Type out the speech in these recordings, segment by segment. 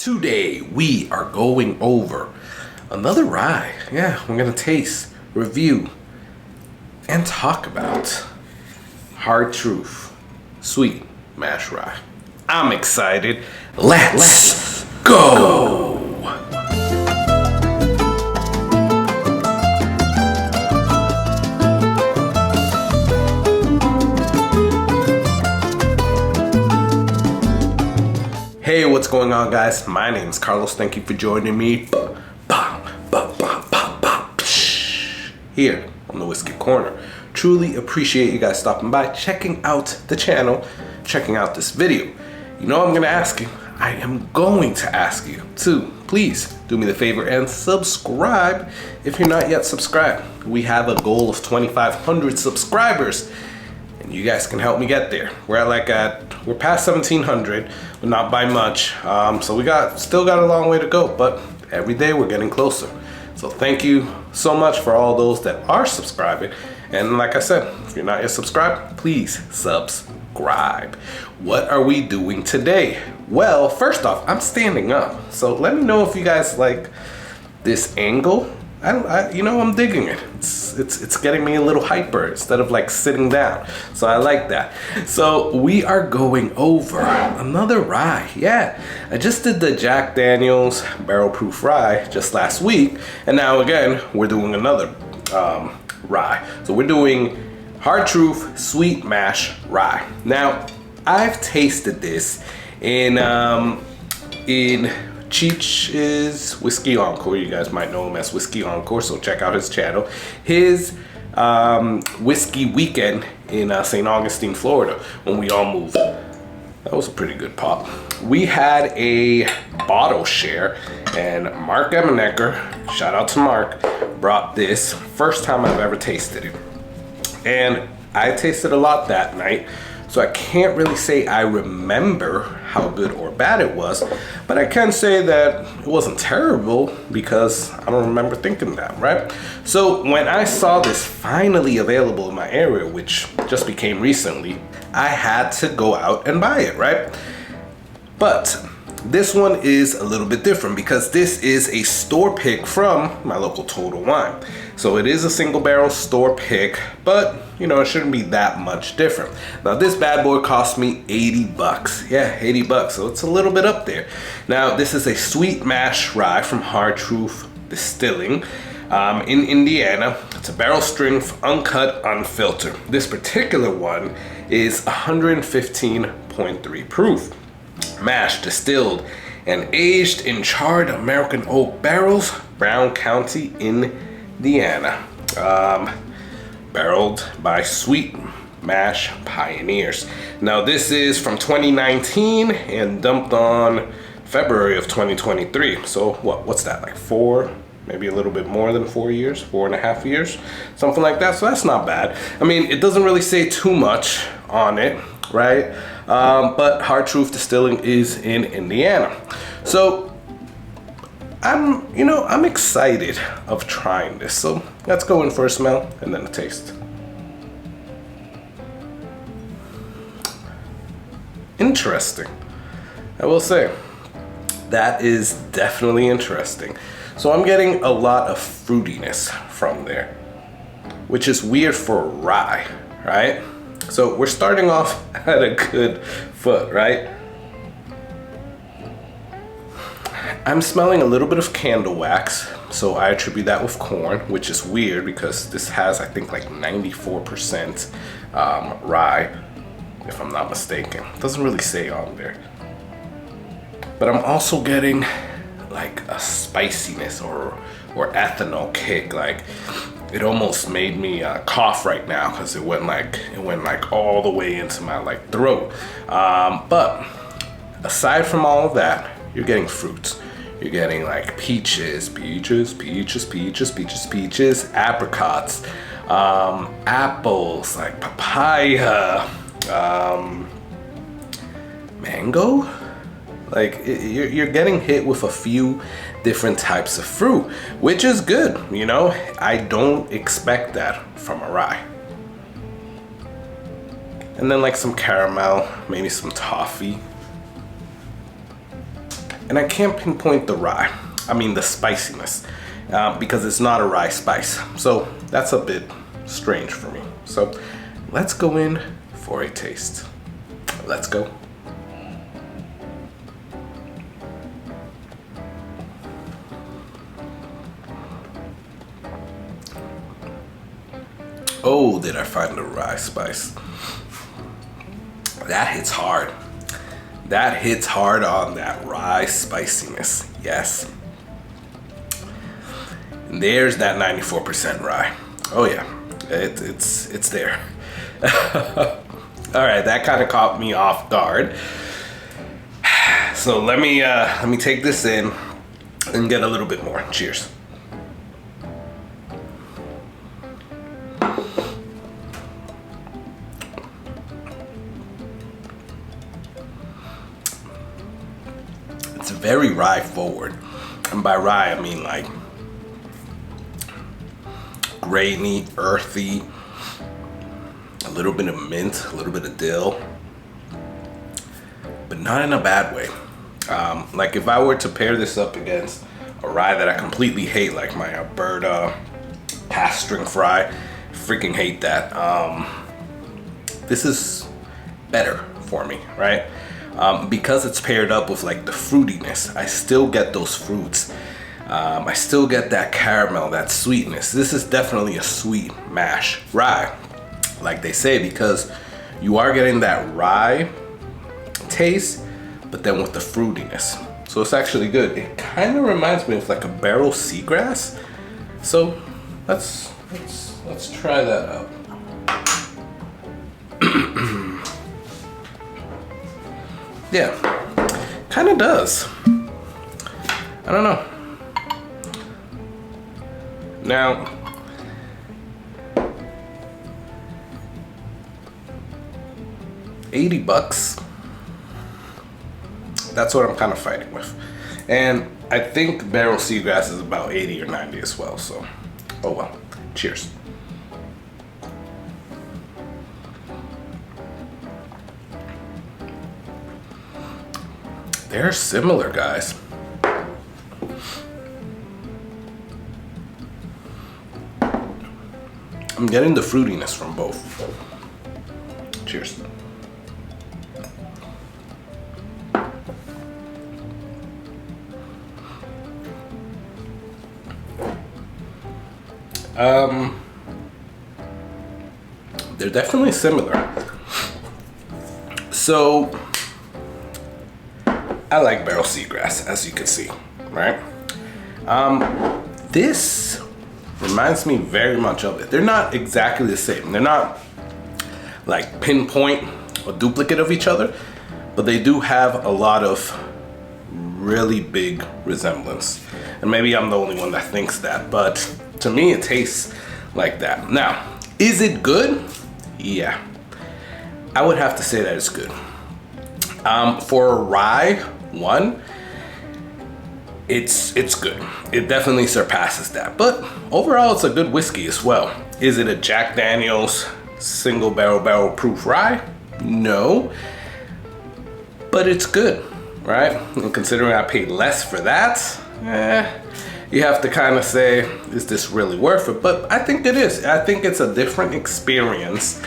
Today we are going over another rye. Yeah, we're gonna taste, review, and talk about Hard Truth Sweet Mash Rye. I'm excited. Let's go! Hey, what's going on, guys? My name is Carlos. Thank you for joining me here on the Whiskey Corner. Truly appreciate you guys stopping by, checking out the channel, checking out this video. You know I'm gonna ask you, I am going to ask you to please do me the favor and subscribe if you're not yet subscribed. We have a goal of 2,500 subscribers. You guys can help me get there. We're past 1,700, but not by much. So we still got a long way to go, but every day we're getting closer. So thank you so much for all those that are subscribing. And like I said, if you're not yet subscribed, please subscribe. What are we doing today? Well, first off, I'm standing up. So let me know if you guys like this angle. I'm digging it. It's getting me a little hyper instead of like sitting down. So I like that. So we are going over another rye. Yeah, I just did the Jack Daniel's barrel proof rye just last week, and now again we're doing another rye. So we're doing Hard Truth Sweet Mash Rye. Now I've tasted this in Cheech's Whiskey Encore. You guys might know him as Whiskey Encore, so check out his channel. His whiskey weekend in St. Augustine, Florida, when we all moved. That was a pretty good pop. We had a bottle share, and Mark Emenecker, shout out to Mark, brought this. First time I've ever tasted it. And I tasted a lot that night, so I can't really say I remember how good or bad it was, but I can say that it wasn't terrible because I don't remember thinking that, right? So when I saw this finally available in my area, which just became recently, I had to go out and buy it, right? But this one is a little bit different because this is a store pick from my local Total Wine. So it is a single barrel store pick, but it shouldn't be that much different. Now this bad boy cost me 80 bucks. Yeah, 80 bucks. So it's a little bit up there. Now this is a sweet mash rye from Hard Truth Distilling in Indiana. It's a barrel strength, uncut, unfiltered. This particular one is 115.3 proof. Mashed, distilled, and aged in charred American oak barrels, Brown County, Indiana. Barreled by Sweet Mash Pioneers. Now this is from 2019 and dumped on February of 2023. So what's that, like maybe a little bit more than 4 years, 4.5 years, something like that. So that's not bad. I mean, it doesn't really say too much on it, right? But Hard Truth Distilling is in Indiana. So I'm excited of trying this. So let's go in for a smell and then a taste. Interesting. I will say that is definitely interesting. So I'm getting a lot of fruitiness from there, which is weird for rye, right? So we're starting off at a good foot, right? I'm smelling a little bit of candle wax, so I attribute that with corn, which is weird because this has, I think, like 94% rye, if I'm not mistaken. It doesn't really say on there. But I'm also getting like a spiciness or ethanol kick. Like it almost made me cough right now because it went like all the way into my throat. But aside from all of that, you're getting fruits. You're getting like peaches, apricots, apples, like papaya, mango. Like you're getting hit with a few different types of fruit, which is good. I don't expect that from a rye. And then like some caramel, maybe some toffee. and I can't pinpoint the rye. I mean the spiciness, because it's not a rye spice. So that's a bit strange for me. So let's go in for a taste. Let's go. Oh, did I find the rye spice? That hits hard. That hits hard on that rye spiciness. Yes. And there's that 94% rye. Oh yeah, it's there. All right, that kind of caught me off guard. So let me take this in and get a little bit more. Cheers. It's very rye forward, and by rye I mean like grainy, earthy, a little bit of mint, a little bit of dill, but not in a bad way. Like if I were to pair this up against a rye that I completely hate, like my Alberta past strength rye, freaking hate that. This is better for me, right? Because it's paired up with like the fruitiness, I still get those fruits. I still get that caramel, that sweetness. This is definitely a sweet mash rye, like they say, because you are getting that rye taste, but then with the fruitiness. So it's actually good. It kind of reminds me of like a barrel seagrass. So let's try that out. Yeah, kind of does. I don't know. Now, $80. That's what I'm kind of fighting with. And I think barrel seagrass is about 80 or 90 as well. So, oh well. Cheers. They're similar, guys. I'm getting the fruitiness from both. Cheers. They're definitely similar. So I like barrel seagrass, as you can see, right? This reminds me very much of it. They're not exactly the same. They're not like pinpoint or duplicate of each other, but they do have a lot of really big resemblance. And maybe I'm the only one that thinks that, but to me it tastes like that. Now, is it good? Yeah, I would have to say that it's good. For a rye one, it's good. It definitely surpasses that, but overall it's a good whiskey as well. Is it a Jack Daniel's single barrel proof rye? No, but it's good, right? And considering I paid less for that, you have to kind of say, is this really worth it? But I think it is. I think it's a different experience,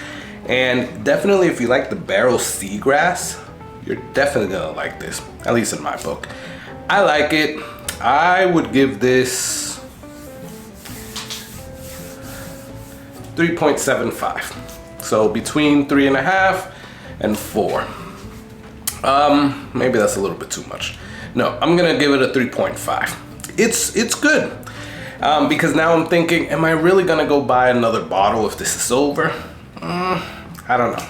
and definitely if you like the barrel seagrass, you're definitely gonna like this, at least in my book. I like it. I would give this 3.75. So between 3.5 and 4. Maybe that's a little bit too much. No, I'm gonna give it a 3.5. It's good. Because now I'm thinking, am I really gonna go buy another bottle if this is over? I don't know.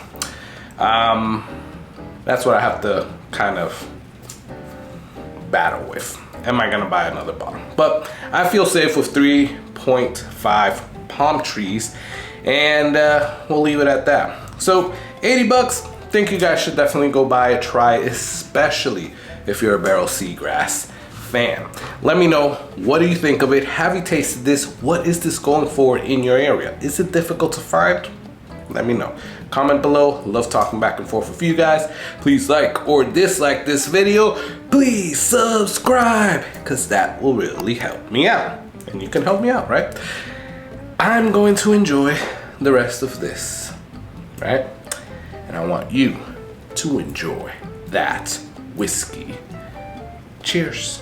That's what I have to kind of battle with. Am I gonna buy another bottle? But I feel safe with 3.5 palm trees, and we'll leave it at that. So $80, think you guys should definitely go buy a try, especially if you're a barrel seagrass fan. Let me know, what do you think of it? Have you tasted this? What is this going for in your area? Is it difficult to find? Let me know. Comment below. Love talking back and forth with you guys. Please like or dislike this video. please subscribe, because that will really help me out. And you can help me out, right? I'm going to enjoy the rest of this, right? And I want you to enjoy that whiskey. Cheers.